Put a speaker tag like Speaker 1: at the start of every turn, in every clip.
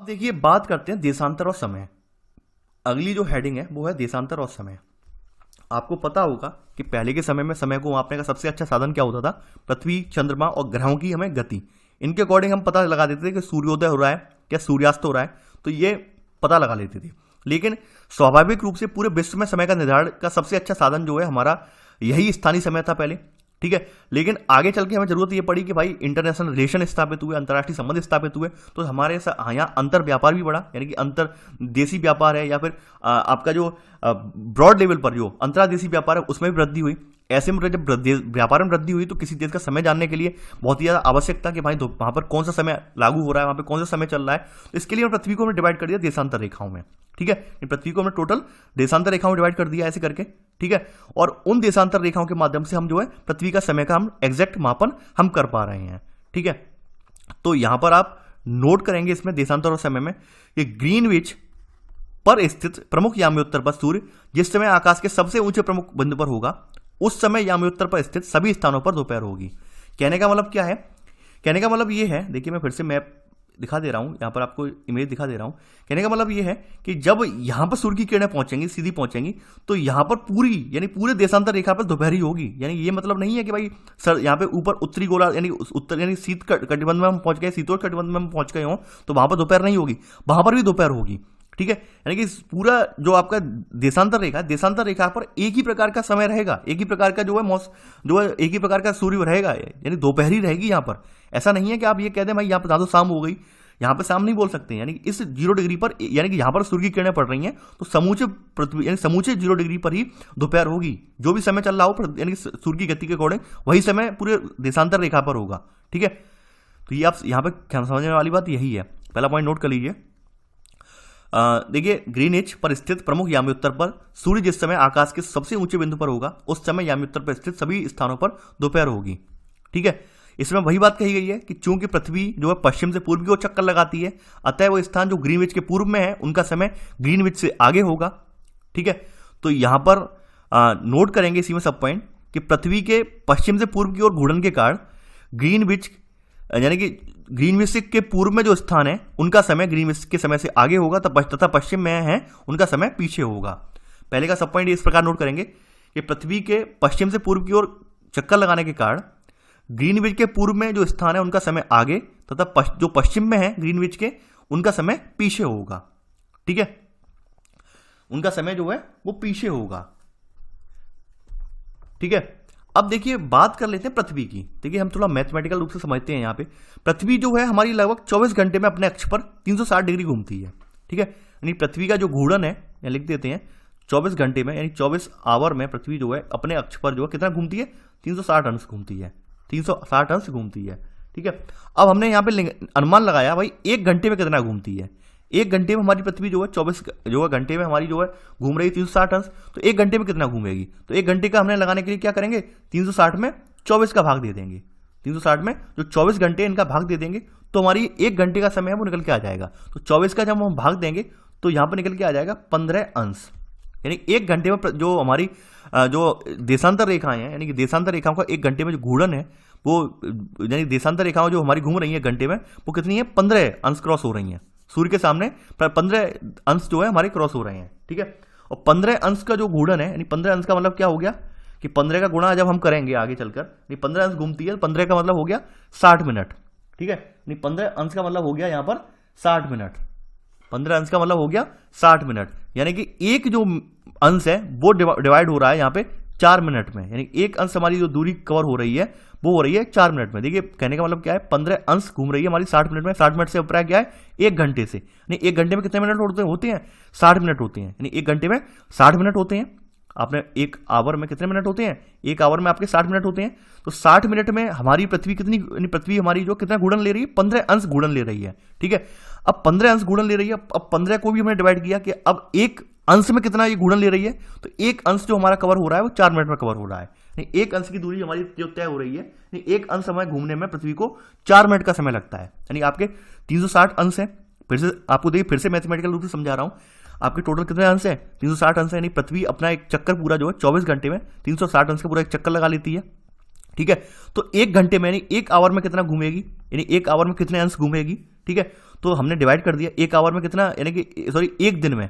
Speaker 1: देखिए बात करते हैं देशांतर और समय। अगली जो हेडिंग है वो है देशांतर और समय। आपको पता होगा कि पहले के समय में समय को मापने का सबसे अच्छा साधन क्या होता था? पृथ्वी, चंद्रमा और ग्रहों की हमें गति, इनके अकॉर्डिंग हम पता लगा देते थे कि सूर्योदय हो रहा है क्या सूर्यास्त हो रहा है, तो ये पता लगा लेते थे। लेकिन स्वाभाविक रूप से पूरे विश्व में समय का निर्धारण का सबसे अच्छा साधन जो है हमारा यही स्थानीय समय था पहले, ठीक है। लेकिन आगे चल के हमें जरूरत ये पड़ी कि भाई इंटरनेशनल रिलेशन स्थापित हुए, अंतर्राष्ट्रीय संबंध स्थापित हुए, तो हमारे यहाँ अंतर व्यापार भी बढ़ा, यानी कि अंतर देशी व्यापार है या फिर आपका जो ब्रॉड लेवल पर जो अंतर्देशीय व्यापार है उसमें भी वृद्धि हुई। ऐसे में जब व्यापार में वृद्धि हुई तो किसी देश का समय जानने के लिए बहुत ही ज्यादा आवश्यक था कि भाई वहां पर कौन सा समय लागू हो रहा है, वहां पर कौन सा समय चल रहा है। तो इसके लिए पृथ्वी को हमने डिवाइड कर दिया देशांतर रेखाओं में, ठीक है। पृथ्वी को हमने टोटल देशांतर रेखाओं में डिवाइड कर दिया ऐसे करके, ठीक है। और उन देशांतर रेखाओं के माध्यम से हम जो है पृथ्वी का समय का हम एग्जैक्ट मापन हम कर पा रहे हैं, ठीक है। तो यहां पर आप नोट करेंगे इसमें देशांतर और समय में कि ग्रीनविच पर स्थित प्रमुख याम्योत्तर पर सूर्य जिस समय आकाश के सबसे ऊंचे प्रमुख बिंदु पर होगा उस समय याम्योत्तर पर स्थित सभी स्थानों पर दोपहर होगी। कहने का मतलब क्या है? कहने का मतलब ये है, देखिए मैं फिर से मैप दिखा दे रहा हूं, यहां पर आपको इमेज दिखा दे रहा हूं। कहने का मतलब ये है कि जब यहां पर सूर्य की किरणें पहुंचेंगी, सीधी पहुंचेंगी, तो यहां पर पूरी यानी पूरे देशांतर रेखा पर दोपहर ही होगी। यानी ये मतलब नहीं है कि भाई सर यहाँ पे ऊपर उत्तरी गोला यानी उत्तर यानी शीत कटिबंध में हम पहुंच गए, शीतोष्ण कटिबंध में हम पहुंच गए हों तो वहां पर दोपहर नहीं होगी, वहां पर भी दोपहर होगी, ठीक है। यानी कि पूरा जो आपका देशांतर रेखा है, देशांतर रेखा पर एक ही प्रकार का समय रहेगा, एक ही प्रकार का जो है एक ही प्रकार का सूर्य रहेगा, यानी दोपहर ही रहेगी यहाँ पर। ऐसा नहीं है कि आप ये कह दें भाई यहाँ पर ज्यादा शाम हो गई, यहाँ पर शाम नहीं बोल सकते। यानी इस 0 डिग्री पर यानी कि यहाँ पर सूर्य की किरणें पड़ रही हैं तो समूचे पृथ्वी यानी समूचे 0 डिग्री पर ही दोपहर होगी। जो भी समय चल रहा हो यानी सूर्य की गति के अकॉर्डिंग वही समय पूरे देशांतर रेखा पर होगा, ठीक है। तो ये आप यहाँ पे समझने वाली बात यही है, पहला पॉइंट नोट कर लीजिए। देखिए ग्रीनिच पर स्थित प्रमुख याम्योत्तर पर सूर्य जिस समय आकाश के सबसे ऊंचे बिंदु पर होगा उस समय याम्योत्तर पर स्थित सभी स्थानों पर दोपहर होगी, ठीक है। इसमें वही बात कही गई है कि चूंकि पृथ्वी जो है पश्चिम से पूर्व की ओर चक्कर लगाती है, अतः वो स्थान जो ग्रीनविच के पूर्व में है उनका समय ग्रीनविच से आगे होगा, ठीक है। तो यहां पर नोट करेंगे इसी में सब पॉइंट कि पृथ्वी के पश्चिम से पूर्व की ओर घूर्णन के कारण ग्रीनविच यानी कि ग्रीनविच के पूर्व में जो स्थान है उनका समय ग्रीनविच के समय से आगे होगा तथा पश्चिम में है उनका समय पीछे होगा। पहले का सब पॉइंट इस प्रकार नोट करेंगे कि पृथ्वी के पश्चिम से पूर्व की ओर चक्कर लगाने के कारण ग्रीनविच के पूर्व में जो स्थान है उनका समय आगे तथा जो पश्चिम में है ग्रीनविच के उनका समय पीछे होगा, ठीक है। उनका समय जो है वो पीछे होगा, ठीक है। अब देखिए बात कर लेते हैं पृथ्वी की। देखिए हम थोड़ा मैथमेटिकल रूप से समझते हैं। यहाँ पे पृथ्वी जो है हमारी लगभग 24 घंटे में अपने अक्ष पर 360 डिग्री घूमती है, ठीक है। यानी पृथ्वी का जो घूर्णन है यहाँ लिख देते हैं 24 घंटे में यानी 24 आवर में पृथ्वी जो है अपने अक्ष पर जो है कितना घूमती है? 360 अंश घूमती है, 360 अंश घूमती है, ठीक है। अब हमने यहाँ पे अनुमान लगाया भाई 1 घंटे में कितना घूमती है। 1 घंटे में हमारी पृथ्वी जो है 24 जो है घंटे में हमारी जो है घूम रही है 360 अंश, तो 1 घंटे में कितना घूमेगी? तो 1 घंटे का हमने लगाने के लिए क्या करेंगे? 360 में 24 का भाग दे देंगे। 360 में जो 24 घंटे इनका भाग दे देंगे तो हमारी 1 घंटे का समय है वो निकल के आ जाएगा। तो 24 का जब हम भाग देंगे तो यहाँ पर निकल के आ जाएगा 15 अंश। यानी 1 घंटे में जो हमारी जो देशांतर रेखाएं हैं यानी कि देशांतर रेखाओं का 1 घंटे में जो घूर्णन है वो यानी देशांतर रेखाओं जो हमारी घूम रही है घंटे में वो कितनी है? 15 अंश क्रॉस हो रही हैं। सूर्य के सामने 15 अंश जो है हमारे क्रॉस हो रहे हैं, ठीक है। और 15 अंश का जो घूर्णन है यानी 15 अंश का मतलब क्या हो गया कि 15 का गुणा जब हम करेंगे आगे चलकर 15 अंश घूमती है, 15 का मतलब हो गया 60 मिनट, ठीक है। यानी 15 अंश का मतलब हो गया यहाँ पर 60 मिनट। 15 अंश का मतलब हो गया 60 मिनट, यानी कि एक जो अंश है वो डिवाइड हो रहा है यहाँ पे 4 मिनट में। यानी एक अंश हमारी जो दूरी कवर हो रही है वो हो रही है 4 मिनट में। देखिए कहने का मतलब क्या है? 15 अंश घूम रही है हमारी 60 मिनट में। 60 मिनट से ऊपर क्या है? 1 घंटे से। यानी 1 घंटे में कितने मिनट होते हैं? 60 मिनट होते हैं। यानी 1 घंटे में 60 मिनट होते हैं। आपने 1 आवर में कितने मिनट होते हैं? 1 आवर में आपके 60 मिनट होते हैं। तो 60 मिनट में हमारी पृथ्वी कितनी पृथ्वी हमारी जो कितना घूर्णन ले रही है? 15 अंश घूर्णन ले रही है, ठीक है। अब 15 अंश घूर्णन ले रही है। अब 15 को भी हमने डिवाइड किया कि अब 1 अंश में कितना ये घूर्णन ले रही है, तो 1 अंश जो हमारा कवर हो रहा है वो 4 मिनट में कवर हो रहा है। 1 अंश की दूरी हमारी जो तय हो रही है, 1 अंश समय घूमने में पृथ्वी को 4 मिनट का समय लगता है। यानी आपके 360 अंश है। फिर से आपको देखिए फिर से मैथमेटिकल रूप से समझा रहा हूं। आपके टोटल कितने अंश है? 360 अंश है। यानी पृथ्वी अपना एक चक्कर पूरा जो है 24 घंटे में 360 अंश का पूरा एक चक्कर लगा लेती है, ठीक है। तो 1 घंटे में यानी 1 आवर में कितना घूमेगी? यानी 1 आवर में कितने अंश घूमेगी, ठीक है। तो हमने डिवाइड कर दिया, एक आवर में कितना, यानी कि सॉरी एक दिन में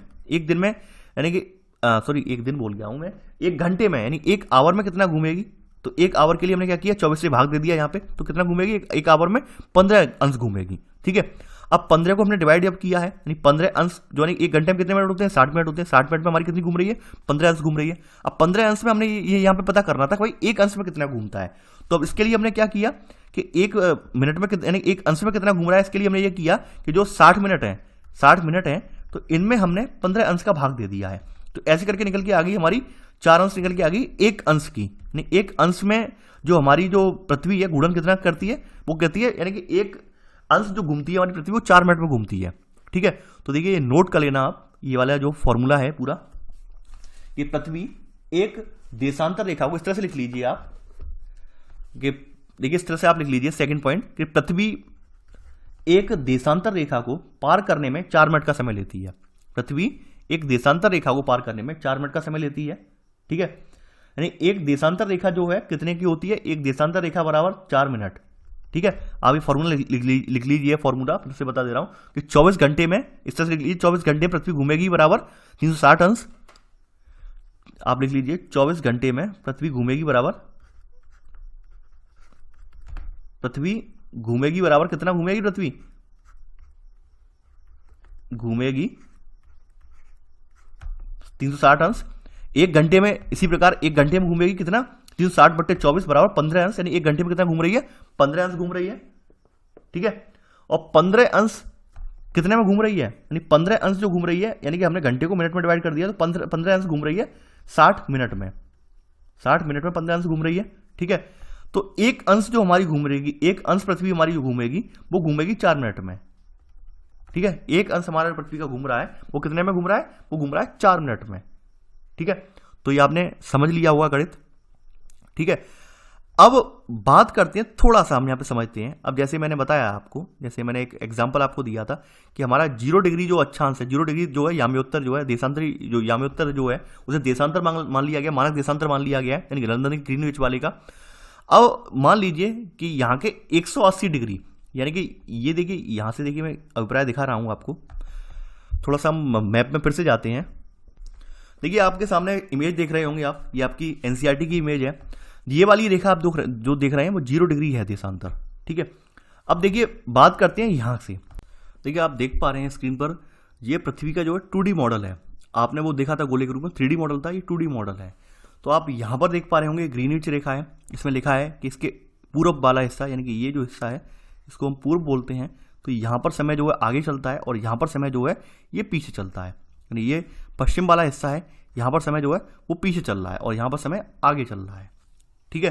Speaker 1: यानी कि सॉरी एक दिन बोल गया हूं मैं, एक घंटे में, यानी एक आवर में कितना घूमेगी। तो एक आवर के लिए हमने क्या किया, 24 से भाग दे दिया यहाँ पे, तो कितना घूमेगी, एक आवर में 15 अंश घूमेगी। ठीक है, अब 15 को हमने डिवाइड अब किया है, यानी 15 अंश जो है एक घंटे में कितने मिनट होते हैं, 60 मिनट होते हैं। 60 मिनट में हमारी कितनी घूम रही है, 15 अंश घूम रही है। अब 15 अंश में हमने ये यहाँ पे पता करना था भाई एक अंश में कितना घूमता है। तो अब इसके लिए हमने क्या किया कि एक मिनट में यानी एक अंश में कितना घूम रहा है, इसके लिए हमने ये किया कि जो 60 मिनट है तो इनमें हमने 15 अंश का भाग दे दिया है। तो ऐसे करके निकल के आ गई हमारी 4 अंश निकल के आ गई एक अंश की, यानी एक अंश में जो हमारी जो पृथ्वी है घूर्णन कितना करती है, वो कहती है यानी कि एक अंश जो घूमती है हमारी पृथ्वी वो 4 मिनट में घूमती है। ठीक है, तो देखिए ये नोट कर लेना आप, ये वाला जो फॉर्मूला है पूरा, ये पृथ्वी एक देशांतर रेखा को इस तरह से लिख लीजिए आप, देखिए इस तरह से आप लिख लीजिए सेकंड पॉइंट कि पृथ्वी एक देशांतर रेखा को पार करने में 4 मिनट का समय लेती है। पृथ्वी एक देशांतर रेखा को पार करने में 4 मिनट का समय लेती है। ठीक है, यानी एक देशांतर रेखा जो है कितने की होती है, एक देशांतर रेखा बराबर 4 मिनट। ठीक है, आप ये फॉर्मूला लिख लीजिए, फॉर्मूला फिर से बता दे रहा हूं कि 24 घंटे में इस तरह से लिख लीजिए, 24 घंटे पृथ्वी घूमेगी बराबर 360 अंश। आप लिख लीजिए 24 घंटे में पृथ्वी घूमेगी बराबर कितना घूमेगी, पृथ्वी घूमेगी 360 अंश। एक घंटे में इसी प्रकार एक घंटे में घूमेगी कितना, 360/24 बराबर 15 अंश, यानी एक घंटे में कितना घूम रही है, 15 अंश घूम रही है। ठीक है, और 15 अंश कितने में घूम रही है, यानी 15 अंश जो घूम रही है, यानी कि हमने घंटे को मिनट में डिवाइड कर दिया, तो 15 अंश घूम रही है 60 मिनट में, 60 मिनट में 15 अंश घूम रही है। ठीक है, तो एक अंश जो हमारी घूम रहेगी, एक अंश पृथ्वी हमारी जो घूमेगी वो घूमेगी 4 मिनट में। ठीक है, एक अंश हमारा पृथ्वी का घूम रहा है वो कितने में घूम रहा है, वो घूम रहा है 4 मिनट में। ठीक है, तो ये आपने समझ लिया होगा गणित। ठीक है, अब बात करते हैं, थोड़ा सा हम यहां पे समझते हैं। अब जैसे मैंने बताया आपको, जैसे मैंने एक एग्जांपल आपको दिया था कि हमारा 0 डिग्री जो अक्षांश है, 0 डिग्री जो है याम्योत्तर जो है, देशांतरी जो याम्योत्तर जो है उसे देशांतर मान लिया गया, मानक देशांतर मान लिया गया है, यानी लंदन ग्रीनविच वाले का। अब मान लीजिए कि यहाँ के 180 डिग्री, यानी कि ये देखिए यहां से देखिए मैं अभिप्राय दिखा रहा हूं आपको, थोड़ा सा हम मैप में फिर से जाते हैं। देखिए आपके सामने इमेज देख रहे होंगे आप, ये आपकी एनसीईआरटी की इमेज है। ये वाली रेखा आप जो देख रहे हैं वो 0 डिग्री है देशांतर। ठीक है, अब देखिए बात करते हैं यहां से। देखिए आप देख पा रहे हैं स्क्रीन पर, ये पृथ्वी का जो है 2D मॉडल है। आपने वो देखा था गोले के रूप में, 3D मॉडल था, ये 2D मॉडल है। तो आप यहां पर देख पा रहे होंगे ग्रीनविच रेखा है, इसमें लिखा है कि इसके पूर्व वाला हिस्सा, यानी कि ये जो हिस्सा है इसको हम पूर्व बोलते हैं। तो यहां पर समय जो है आगे चलता है और यहां पर समय जो है ये पीछे चलता है, यानी ये पश्चिम वाला हिस्सा है, यहां पर समय जो है वो पीछे चल रहा है और यहां पर समय आगे चल रहा है। ठीक है,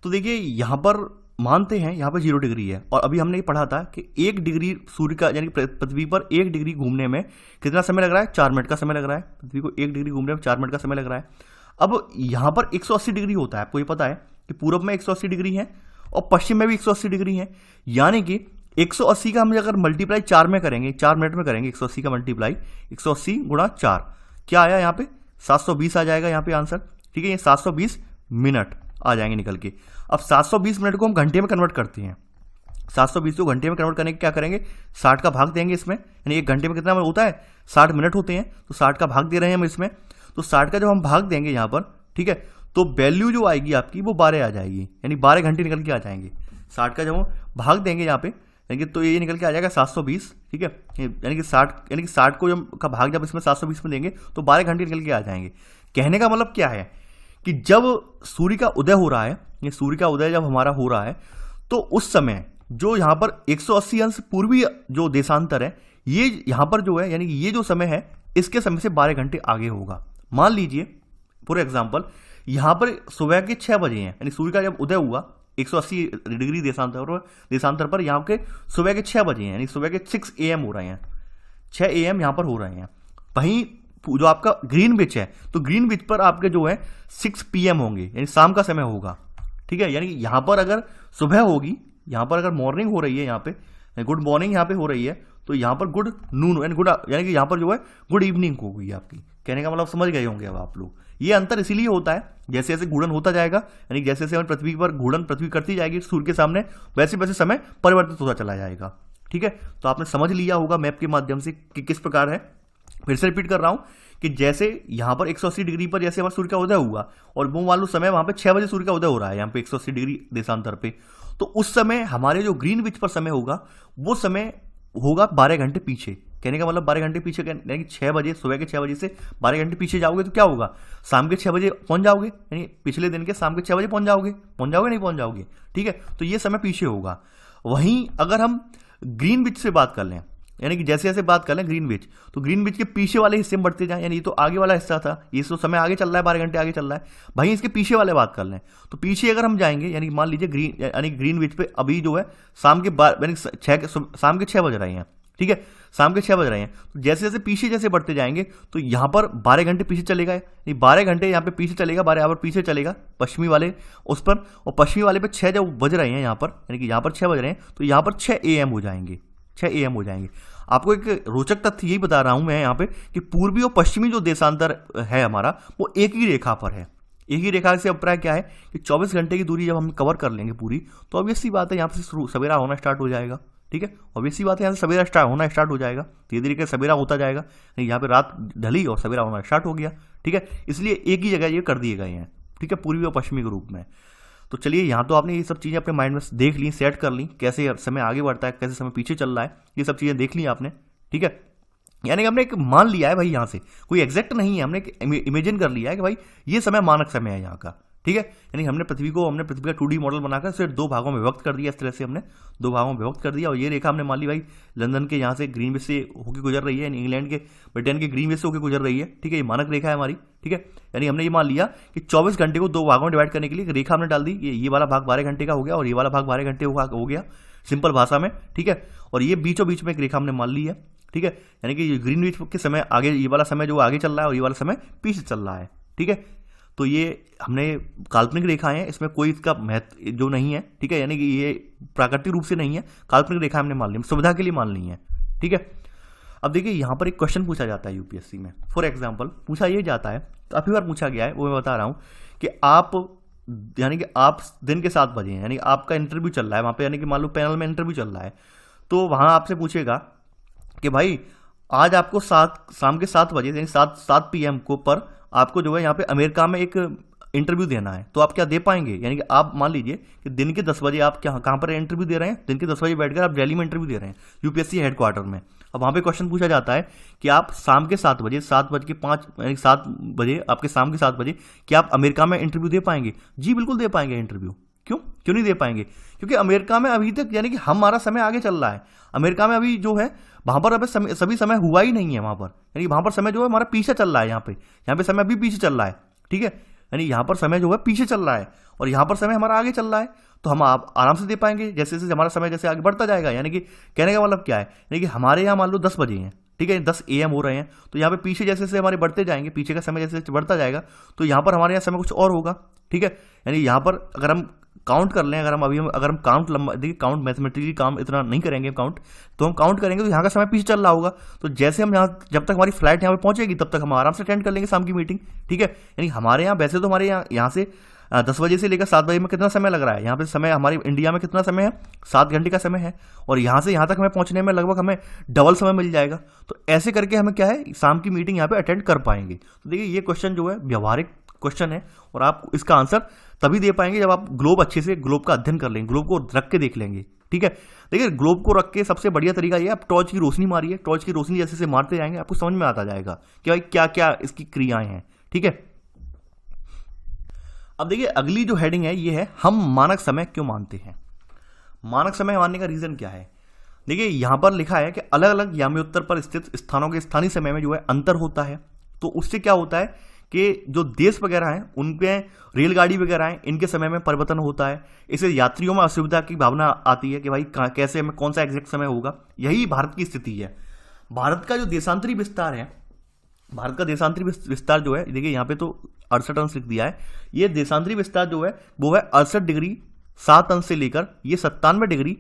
Speaker 1: तो देखिए यहां पर मानते हैं यहां पर 0 डिग्री है, और अभी हमने ये पढ़ा था कि 1 डिग्री सूर्य का, यानी पृथ्वी पर 1 डिग्री घूमने में कितना समय लग रहा है, 4 मिनट का समय लग रहा है। पृथ्वी को 1 डिग्री घूमने में 4 मिनट का समय लग रहा है। अब यहां पर 180 डिग्री होता है, आपको ये पता है कि पूर्व में 180 डिग्री है और पश्चिम में भी 180 डिग्री है, यानी कि 180 का हम अगर मल्टीप्लाई 4 में करेंगे, 4 मिनट में करेंगे 180 का मल्टीप्लाई, 180 गुणा 4 क्या आया यहाँ पे, 720 आ जाएगा यहाँ पे आंसर। ठीक है, ये 720 मिनट आ जाएंगे निकल के। अब 720 मिनट को हम घंटे में कन्वर्ट करते हैं, 720 को घंटे में कन्वर्ट करने के क्या करेंगे, 60 का भाग देंगे इसमें, यानी एक घंटे में कितना होता है, 60 मिनट होते हैं, तो 60 का भाग दे रहे हैं हम इसमें। तो 60 का जब हम भाग देंगे यहाँ पर, ठीक है, तो वैल्यू जो आएगी आपकी वो 12 आ जाएगी, यानी 12 घंटे निकल के आ जाएंगे। 60 का जब हम भाग देंगे यहाँ पे, यानी कि तो ये निकल के आ जाएगा 720। ठीक है, यानी कि 60 को का भाग जब इसमें 720 में देंगे तो 12 घंटे निकल के आ जाएंगे। कहने का मतलब क्या है कि जब सूर्य का उदय हो रहा है, ये सूर्य का उदय जब हमारा हो रहा है, तो उस समय जो यहाँ पर 180 अंश पूर्वी जो देशांतर है, ये यहाँ पर जो है, यानी कि ये जो समय है इसके समय से 12 घंटे आगे होगा। मान लीजिए फॉर एग्जाम्पल यहाँ पर सुबह के 6 बजे हैं, यानी सूर्य का जब उदय हुआ 180 डिग्री देशांतर पर यहाँ के सुबह के 6 बजे हैं, यानी सुबह के 6 AM हो रहे हैं, 6 AM यहाँ पर हो रहे हैं। वहीं जो आपका ग्रीनविच है, तो ग्रीनविच पर आपके जो है 6 PM होंगे, यानी शाम का समय होगा। ठीक है, यानी यहाँ पर अगर सुबह होगी, यहाँ पर अगर मॉर्निंग हो रही है, यहाँ पे गुड मॉर्निंग यहाँ पे हो रही है, तो यहाँ पर गुड नून, यानी कि यहाँ पर जो है गुड इवनिंग होगी आपकी। कहने का मतलब समझ गए होंगे अब आप लोग। ये अंतर इसीलिए होता है जैसे जैसे घूर्णन होता जाएगा, यानी जैसे जैसे पृथ्वी पर घूर्णन पृथ्वी करती जाएगी सूर्य के सामने, वैसे वैसे समय परिवर्तित होता चला जाएगा। ठीक है, तो आपने समझ लिया होगा मैप के माध्यम से कि किस प्रकार है। फिर से रिपीट कर रहा हूं कि जैसे यहाँ पर 180 डिग्री पर जैसे हमारा सूर्य का उदय हुआ और वो मान लो समय वहां पे 6 बजे सूर्य का उदय हो रहा है यहाँ पे 180 डिग्री देशांतर पे, तो उस समय हमारे जो ग्रीनविच पर समय होगा वो समय होगा 12 घंटे पीछे। कहने का मतलब 12 घंटे पीछे, यानी कि 6 बजे, सुबह के 6 बजे से 12 घंटे पीछे जाओगे तो क्या होगा, शाम के 6 बजे पहुंच जाओगे, यानी पिछले दिन के शाम के 6 बजे पहुंच जाओगे नहीं पहुंच जाओगे, ठीक है, तो ये समय पीछे होगा। वहीं अगर हम ग्रीनविच से बात कर लें, यानी कि जैसे जैसे बात कर लें ग्रीनविच, तो ग्रीनविच के पीछे वाले हिस्से में बढ़ते जाएं, यानी ये तो आगे वाला हिस्सा था, ये तो समय आगे चल रहा है, 12 घंटे आगे चल रहा है, भाई इसके पीछे वाले बात कर लें तो पीछे अगर हम जाएंगे, यानी मान लीजिए यानी ग्रीनविच पे अभी जो है शाम के 6 बज रहे हैं, ठीक है, शाम के 6 बज रहे हैं, तो जैसे जैसे पीछे जैसे बढ़ते जाएंगे तो यहाँ पर 12 घंटे पीछे चलेगा, यानी 12 घंटे यहाँ पे पीछे चलेगा, 12 आवर पीछे चलेगा पश्चिमी वाले उस पर, और पश्चिमी वाले पे 6 जब बज रहे हैं यहाँ पर, यानी कि यहाँ पर 6 बज रहे हैं तो यहाँ पर 6 AM हो जाएंगे, 6 AM हो जाएंगे। आपको एक रोचक तथ्य यही बता रहा हूं मैं यहाँ पे कि पूर्वी और पश्चिमी जो देशांतर है हमारा वो एक ही रेखा पर है। एक ही रेखा से अभिप्राय क्या है कि 24 घंटे की दूरी जब हम कवर कर लेंगे पूरी, तो ऑब्वियस सी बात है यहाँ से सवेरा होना स्टार्ट हो जाएगा, ठीक है, ऑब्वियस सी बात है यहाँ से सवेरा होना स्टार्ट हो जाएगा, धीरे धीरे के सवेरा होता जाएगा, यहाँ पे रात ढली और सवेरा होना स्टार्ट हो गया, ठीक है, इसलिए एक ही जगह ये कर दिए गए हैं, ठीक है, पूर्वी और पश्चिमी के रूप में। तो चलिए यहाँ तो आपने ये सब चीज़ें अपने माइंड में देख ली, सेट कर ली, कैसे समय आगे बढ़ता है, कैसे समय पीछे चल रहा है, ये सब चीज़ें देख ली आपने, ठीक है, यानी हमने एक मान लिया है भाई, यहाँ से कोई एग्जैक्ट नहीं है, हमने एक इमेजिन कर लिया है कि भाई ये समय मानक समय है यहाँ का, ठीक है, यानी हमने पृथ्वी का 2D मॉडल बनाकर सिर्फ 2 भागों में विभक्त कर दिया, इस तरह से हमने 2 भागों में विभक्त कर दिया, और ये रेखा हमने मान ली भाई लंदन के यहाँ से ग्रीनविच से होकर गुजर रही है, यानी इंग्लैंड के ब्रिटेन के ग्रीनविच से होकर गुजर रही है, ठीक है, ये मानक रेखा है हमारी, ठीक है, यानी हमने ये मान लिया कि 24 घंटे को 2 भागों में डिवाइड करने के लिए रेखा हमने डाल दी, ये वाला भाग 12 घंटे का हो गया और ये वाला भाग 12 घंटे हो गया सिंपल भाषा में, ठीक है, और ये बीचों बीच में एक रेखा हमने मान ली है, ठीक है, यानी कि ग्रीनविच के समय आगे, ये वाला समय जो आगे चल रहा है और ये वाला समय पीछे चल रहा है, ठीक है, तो ये हमने काल्पनिक रेखाएं हैं, इसमें कोई इसका महत्व जो नहीं है, ठीक है, यानी कि ये प्राकृतिक रूप से नहीं है, काल्पनिक रेखा हमने मान ली, सुविधा के लिए मान ली है, ठीक है। अब देखिए यहाँ पर एक क्वेश्चन पूछा जाता है यूपीएससी में, फॉर एग्जाम्पल पूछा ये जाता है, काफी बार पूछा गया है, वो मैं बता रहा हूँ कि आप दिन के 7 बजे, यानी आपका इंटरव्यू चल रहा है वहाँ पे, यानी कि मान लो पैनल में इंटरव्यू चल रहा है, तो वहाँ आपसे पूछेगा कि भाई आज आपको शाम के 7 बजे यानी 7 PM को पर आपको जो है यहाँ पे अमेरिका में एक इंटरव्यू देना है, तो आप क्या दे पाएंगे, यानी कि आप मान लीजिए कि दिन के 10 बजे आप कहाँ पर इंटरव्यू दे रहे हैं, दिन के 10 बजे बैठकर आप दिल्ली में इंटरव्यू दे रहे हैं यूपीएससी हेडक्वार्टर में। अब वहाँ पे क्वेश्चन पूछा जाता है कि आप शाम के 7 बजे 7:05 यानी 7 बजे आपके शाम के 7 बजे क्या आप अमेरिका में इंटरव्यू दे पाएंगे? जी बिल्कुल दे पाएंगे इंटरव्यू। क्यों नहीं दे पाएंगे? क्योंकि अमेरिका में अभी तक यानी कि हमारा समय आगे चल रहा है। अमेरिका में अभी जो है वहां पर अभी सभी समय हुआ ही नहीं है वहां पर, यानी वहां पर समय जो है हमारा पीछे चल रहा है। यहाँ पे समय अभी पीछे चल रहा है, ठीक है, यानी यहाँ पर समय जो है पीछे चल रहा है और यहाँ पर समय हमारा आगे चल रहा है, तो हम आप आराम से दे पाएंगे जैसे जैसे हमारा समय जैसे आगे बढ़ता जाएगा। यानी कि कहने का मतलब क्या है, यानी कि हमारे यहाँ मान लो 10 बजे हैं, ठीक है, 10 AM हो रहे हैं, तो यहाँ पे पीछे जैसे जैसे हमारे बढ़ते जाएंगे, पीछे का समय जैसे जैसे बढ़ता जाएगा, तो यहाँ पर हमारे यहाँ समय कुछ और होगा, ठीक है। यानी यहाँ पर अगर हम काउंट कर लें, अगर हम काउंट लंबा, देखिए काउंट मैथमेटिकली काम इतना नहीं करेंगे काउंट, तो हम काउंट करेंगे तो यहाँ का समय पीछे चल रहा होगा। तो जैसे हम यहाँ जब तक हमारी फ्लाइट यहाँ पे पहुंचेगी तब तक हम आराम से अटेंड कर लेंगे शाम की मीटिंग, ठीक है। यानी हमारे यहाँ वैसे तो हमारे यहाँ से 10 बजे से लेकर 7 बजे में कितना समय लग रहा है, यहाँ पे समय हमारे इंडिया में कितना समय है, 7 घंटे का समय है, और यहाँ से यहाँ तक हमें पहुँचने में लगभग हमें डबल समय मिल जाएगा। तो ऐसे करके हमें क्या है, शाम की मीटिंग यहाँ पे अटेंड कर पाएंगे। तो देखिए ये क्वेश्चन जो है व्यवहारिक क्वेश्चन है और आप इसका आंसर तभी दे पाएंगे जब आप ग्लोब अच्छे से ग्लोब का अध्ययन कर लेंगे, ग्लोब को रख के देख लेंगे, ठीक है। देखिए ग्लोब को रख के सबसे बढ़िया तरीका ये है, आप टॉर्च की रोशनी मारिए, टॉर्च की रोशनी जैसे से मारते जाएंगे आपको समझ में आता जाएगा कि भाई क्या क्या इसकी क्रियाएं हैं, ठीक है। अब देखिए अगली जो हेडिंग है ये है, हम मानक समय क्यों मानते हैं। मानक समय मानने का रीजन क्या है? देखिए यहां पर लिखा है कि अलग अलग याम्योत्तर पर स्थित स्थानों के स्थानीय समय में जो है अंतर होता है, तो उससे क्या होता है कि जो देश वगैरह हैं उनके रेलगाड़ी वगैरह हैं इनके समय में परिवर्तन होता है। इससे यात्रियों में असुविधा की भावना आती है कि भाई कैसे हमें कौन सा एग्जैक्ट समय होगा। यही भारत की स्थिति है। भारत का जो देशांतरी विस्तार है, भारत का देशांतरी विस्तार जो है, देखिए यहाँ पे तो 68 अंश लिख दिया है, ये देशांतरी विस्तार जो है वो है 68 डिग्री 7 अंश से लेकर ये 97 डिग्री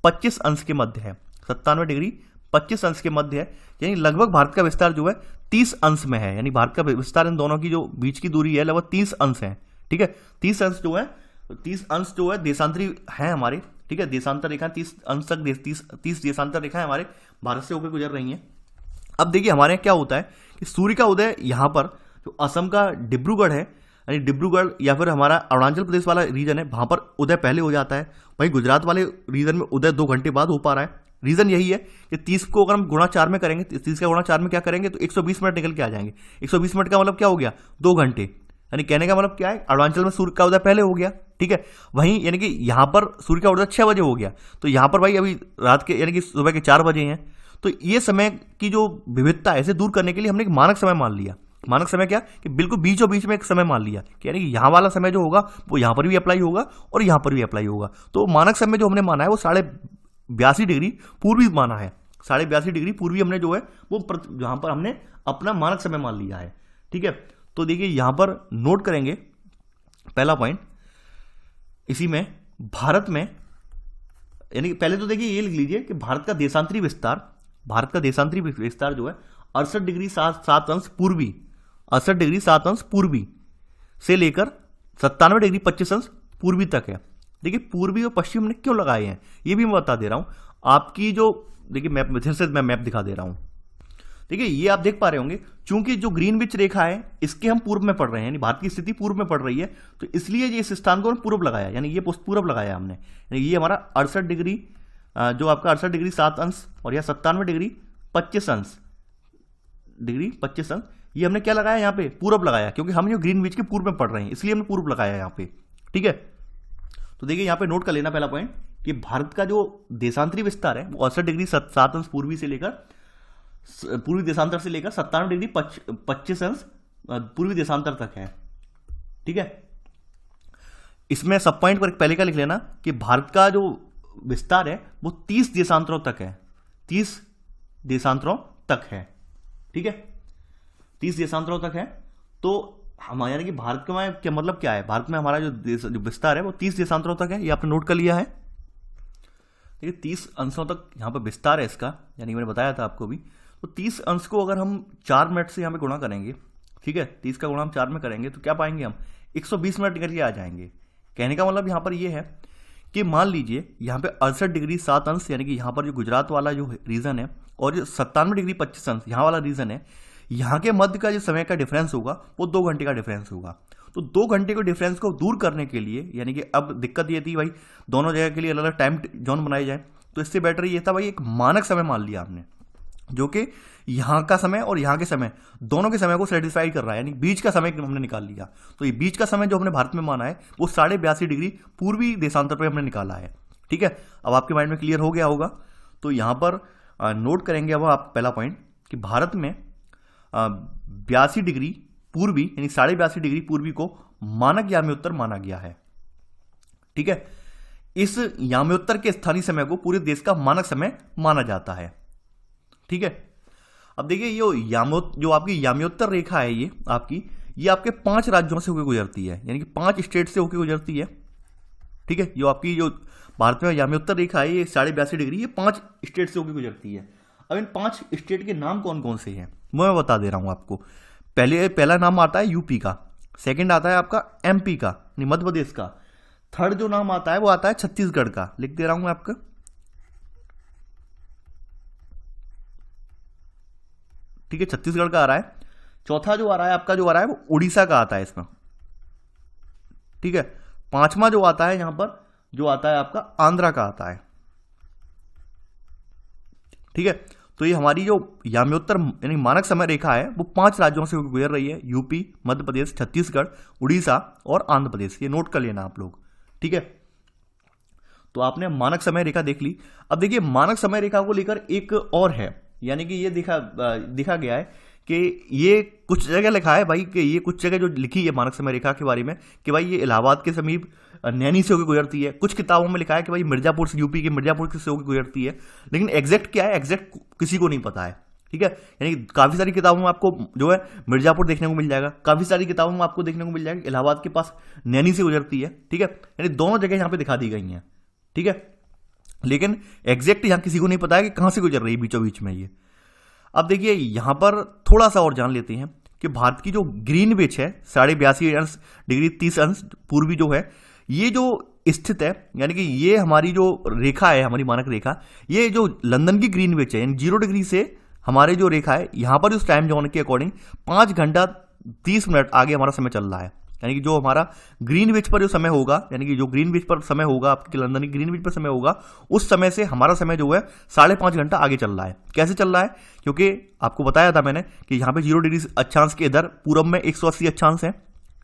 Speaker 1: 25 अंश के मध्य है। 97 डिग्री 25 अंश के मध्य है, यानी लगभग भारत का विस्तार जो है 30 अंश में है। यानी भारत का विस्तार इन दोनों की जो बीच की दूरी है लगभग 30 अंश है, ठीक है। 30 अंश जो है तो 30 अंश जो है देशांतरी है हमारे, ठीक है, देशांतर रेखा 30 अंश तक 30 देशांतर रेखा हमारे भारत से होकर गुजर रही हैं। अब देखिए हमारे यहाँ क्या होता है कि सूर्य का उदय यहाँ पर जो असम का डिब्रूगढ़ है, यानी डिब्रूगढ़ या फिर हमारा अरुणाचल प्रदेश वाला रीजन है, वहाँ पर उदय पहले हो जाता है। वहीं गुजरात वाले रीजन में उदय 2 घंटे बाद हो पा रहा है। रीजन यही है कि 30 को अगर हम गुणा 4 में करेंगे, 30 का गुणा 4 में क्या करेंगे तो 120 मिनट निकल के आ जाएंगे। 120 मिनट का मतलब क्या हो गया, 2 घंटे। यानी कहने का मतलब क्या है, अरुणाचल में सूर्य का उदय पहले हो गया, ठीक है। वहीं यानी कि यहाँ पर सूर्य का उदय 6 बजे हो गया, तो यहाँ पर भाई अभी रात के यानी कि सुबह के 4 बजे हैं। तो ये समय की जो विविधता है इसे दूर करने के लिए हमने एक मानक समय मान लिया। मानक समय क्या कि बिल्कुल बीचों बीच में एक समय मान लिया कि यानी कि यहाँ वाला समय जो होगा वो यहाँ पर भी अप्लाई होगा और यहाँ पर भी अप्लाई होगा। तो मानक समय जो हमने माना है वो 82.5 डिग्री पूर्वी माना है। 82.5 डिग्री पूर्वी हमने जो है वो यहाँ पर हमने अपना मानक समय मान लिया है, ठीक है। तो देखिए यहाँ पर नोट करेंगे पहला पॉइंट, इसी में भारत में यानी पहले तो देखिए ये लिख लीजिए कि भारत का देशांतरी विस्तार जो है 68 डिग्री 7 अंश पूर्वी, 68 डिग्री 7 अंश पूर्वी से लेकर 97 डिग्री 25 अंश पूर्वी तक है। देखिए पूर्वी और पश्चिम ने क्यों लगाए हैं ये भी मैं बता दे रहा हूं। आपकी जो देखिए मैप फिर से मैं मैप दिखा दे रहा हूं। देखिए ये आप देख पा रहे होंगे, चूंकि जो ग्रीनविच रेखा है इसके हम पूर्व में पढ़ रहे हैं, यानी भारत की स्थिति पूर्व में पड़ रही है, तो इसलिए ये इस स्थान को हम पूर्व लगाया, यानी ये पूर्व लगाया हमने। यानी ये हमारा 68 डिग्री जो आपका 68 डिग्री 7 अंश और यह 97 डिग्री 25 अंश ये हमने क्या लगाया यहाँ पे, पूर्व लगाया, क्योंकि हम जो ग्रीनविच के पूर्व में पढ़ रहे हैं इसलिए हमने पूर्व लगाया यहाँ पे, ठीक है। तो देखिए यहाँ पे नोट कर लेना पहला पॉइंट कि भारत का जो देशांतरी विस्तार है वो 68 डिग्री 7 अंश पूर्वी देशांतर से लेकर 97 डिग्री 25 अंश पूर्वी देशांतर तक है, ठीक है। इसमें सब पॉइंट पर पहले का लिख लेना कि भारत का जो विस्तार है वो 30 देशांतरों तक है, 30 देशांतरों तक है, ठीक है, 30 देशांतरों तक है। तो हमारे यानी कि भारत का क्या मतलब क्या है, भारत में हमारा जो विस्तार है वो 30 देशांतरों तक है, ये आपने नोट कर लिया है। देखिए 30 अंशों तक यहाँ पर विस्तार है इसका, यानी मैंने बताया था आपको भी। तो 30 अंश को अगर हम 4 मिनट से यहाँ पे गुणा करेंगे, ठीक है, 30 का गुणा हम 4 में करेंगे तो क्या पाएंगे हम, 120 मिनट निकल के आ जाएंगे। कहने का मतलब यहाँ पर ये है कि मान लीजिए यहाँ पे 68 डिग्री 7 अंश यानी कि यहाँ पर जो गुजरात वाला जो रीजन है और जो 97 डिग्री 25 अंश यहाँ वाला रीजन है, यहाँ के मध्य का जो समय का डिफरेंस होगा वो 2 घंटे का डिफरेंस होगा। तो 2 घंटे के डिफरेंस को दूर करने के लिए, यानी कि अब दिक्कत ये थी भाई दोनों जगह के लिए अलग अलग टाइम जोन बनाए जाए, तो इससे बेटर ये था भाई एक मानक समय मान लिया हमने, जो कि यहाँ का समय और यहाँ के समय दोनों के समय को सेटिस्फाई कर रहा है, यानी बीच का समय हमने निकाल लिया। तो ये बीच का समय जो हमने भारत में माना है वो 82.5 डिग्री पूर्वी देशांतर पर हमने निकाला है, ठीक है। अब आपके माइंड में क्लियर हो गया होगा। तो यहाँ पर नोट करेंगे अब आप पहला पॉइंट कि भारत में 82 डिग्री पूर्वी यानी 82.5 डिग्री पूर्वी को मानक याम्योत्तर माना गया है, ठीक है। इस याम्योत्तर के स्थानीय समय को पूरे देश का मानक समय माना जाता है, ठीक है। अब देखिए ये जो आपकी याम्योत्तर रेखा है ये आपके 5 राज्यों से होकर गुजरती है, यानी कि 5 स्टेट से होकर गुजरती है, ठीक है। जो आपकी जो भारत में याम्योत्तर रेखा है ये 82.5 डिग्री ये 5 स्टेट से होकर गुजरती है। अब इन 5 स्टेट के नाम कौन कौन से हैं मैं बता दे रहा हूं आपको। पहला नाम आता है यूपी का, सेकंड आता है आपका एमपी का यानी मध्य प्रदेश का, थर्ड जो नाम आता है वो आता है छत्तीसगढ़ का, लिख दे रहा हूं मैं आपका, ठीक है, छत्तीसगढ़ का आ रहा है। चौथा जो आ रहा है आपका जो आ रहा है वो उड़ीसा का आता है इसमें, ठीक है। 5वां जो आता है यहां पर जो आता है आपका आंध्रा का आता है, ठीक है। तो ये हमारी जो याम्योत्तर यानी मानक समय रेखा है वो 5 राज्यों से गुजर रही है, यूपी, मध्य प्रदेश, छत्तीसगढ़, उड़ीसा और आंध्र प्रदेश। ये नोट कर लेना आप लोग, ठीक है। तो आपने मानक समय रेखा देख ली। अब देखिए मानक समय रेखा को लेकर एक और है, यानी कि ये दिखा गया है कि ये कुछ जगह लिखा है भाई कि ये कुछ जगह जो लिखी है मानक समय रेखा के बारे में कि भाई ये इलाहाबाद के समीप नैनी से होकर गुजरती है। कुछ किताबों में लिखा है कि भाई मिर्जापुर से, यूपी के मिर्जापुर से होकर गुजरती है, लेकिन एग्जैक्ट क्या है एग्जैक्ट किसी को नहीं पता है, ठीक है। यानी काफी सारी किताबों में आपको जो है मिर्जापुर देखने को मिल जाएगा, काफी सारी किताबों में आपको देखने को मिल जाएगा इलाहाबाद के पास नैनी से गुजरती है, ठीक है। यानी दोनों जगह यहाँ पे दिखा दी गई हैं, ठीक है, लेकिन एग्जैक्ट यहाँ किसी को नहीं पता है कि कहां से गुजर रही है बीचों बीच में ये। अब देखिए यहां पर थोड़ा सा और जान लेते हैं कि भारत की जो ग्रीनविच है 82.5 डिग्री 30 अंश पूर्वी जो है ये जो स्थित है, यानी कि ये हमारी जो रेखा है, हमारी मानक रेखा, ये जो लंदन की ग्रीनविच है, यानी 0 डिग्री से हमारे जो रेखा है यहाँ पर उस टाइम जोन के अकॉर्डिंग 5 घंटा 30 मिनट आगे हमारा समय चल रहा है। यानी कि जो हमारा ग्रीनविच पर जो समय होगा, यानी कि जो ग्रीनविच पर समय होगा, आपके लंदन की ग्रीनविच पर समय होगा, उस समय से हमारा समय जो है 5.5 घंटा आगे चल रहा है। कैसे चल रहा है? क्योंकि आपको बताया था मैंने कि यहाँ पे 0 डिग्री अक्षांश के इधर पूरब में 180 अक्षांश है,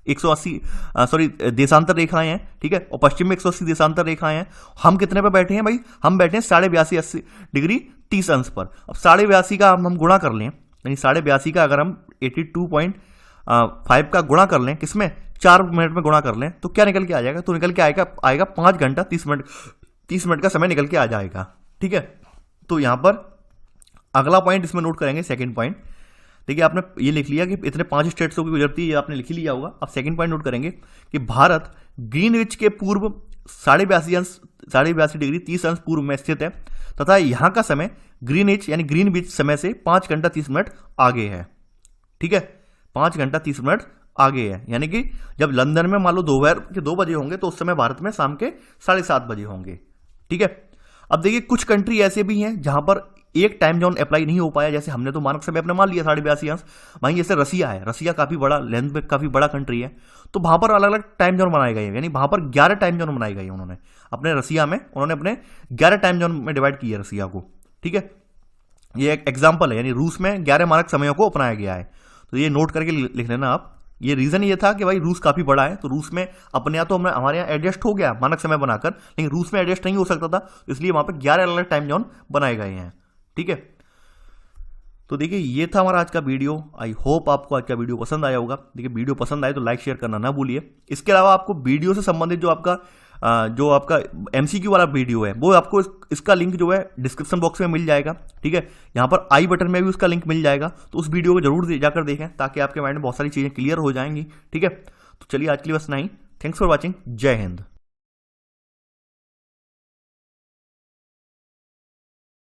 Speaker 1: 180 देशांतर रेखाएं हैं, ठीक है, और पश्चिम में 180 देशांतर रेखाएं हैं। हम कितने पे बैठे हैं भाई? हम बैठे हैं 82.5 डिग्री 30 अंश पर। अब 82.5 का हम गुणा कर लें, यानी 82.5 का अगर हम 82.5 का गुणा कर लें, किसमें? 4 मिनट में गुणा कर लें, तो क्या निकल के आ जाएगा? तो निकल के आएगा 5 घंटा 30 मिनट का समय निकल के आ जाएगा। ठीक है, तो यहां पर अगला पॉइंट इसमें नोट करेंगे, सेकंड पॉइंट। देखिए, आपने ये लिख लिया कि इतने 5 स्टेट्स की गुजरती है, ये आपने लिख ही लिया होगा। अब सेकंड पॉइंट नोट करेंगे कि भारत ग्रीनविच के पूर्व 82 डिग्री 30 अंश पूर्व में स्थित है तथा यहां का समय ग्रीनविच यानी ग्रीनविच समय से 5 घंटा 30 मिनट आगे है। ठीक है, 5 घंटा 30 मिनट आगे है, यानी कि जब लंदन में मान लो दोपहर के 2 बजे होंगे तो उस समय भारत में शाम के 7:30 बजे होंगे। ठीक है, अब देखिए कुछ कंट्री ऐसे भी हैं जहां पर एक टाइम जोन अप्लाई नहीं हो पाया, जैसे हमने तो मानक समय अपने मान लिया 82.5 अंश। वहीं जैसे रसिया है, रसिया काफी बड़ा लेंथ में काफी बड़ा कंट्री है, तो वहां पर अलग अलग टाइम जोन बनाए गए हैं, यानी वहां पर 11 टाइम जोन बनाए गए हैं उन्होंने अपने रसिया में, उन्होंने अपने 11 टाइम जोन में डिवाइड किया रसिया को। ठीक है, ये एक एग्जाम्पल है, यानी रूस में 11 मानक समयों को अपनाया गया है, तो ये नोट करके लिख लेना आप। ये रीजन ये था कि भाई रूस काफी बड़ा है, तो रूस में अपने यहाँ तो हमारे यहाँ एडजस्ट हो गया मानक समय बनाकर, लेकिन रूस में एडजस्ट नहीं हो सकता था, इसलिए वहां पर 11 अलग अलग टाइम जोन बनाए गए हैं। ठीक है, तो देखिए ये था हमारा आज का वीडियो। आई होप आपको आज का वीडियो पसंद आया होगा। देखिए वीडियो पसंद आए तो लाइक शेयर करना ना भूलिए। इसके अलावा आपको वीडियो से संबंधित जो आपका एमसीक्यू वाला वीडियो है, वो आपको इसका लिंक जो है डिस्क्रिप्शन बॉक्स में मिल जाएगा। ठीक है, यहाँ पर आई बटन में भी उसका लिंक मिल जाएगा, तो उस वीडियो को जरूर जाकर देखें ताकि आपके माइंड में बहुत सारी चीजें क्लियर हो जाएंगी। ठीक है, तो चलिए आज के लिए बस नहीं। Thanks for watching. जय हिंद।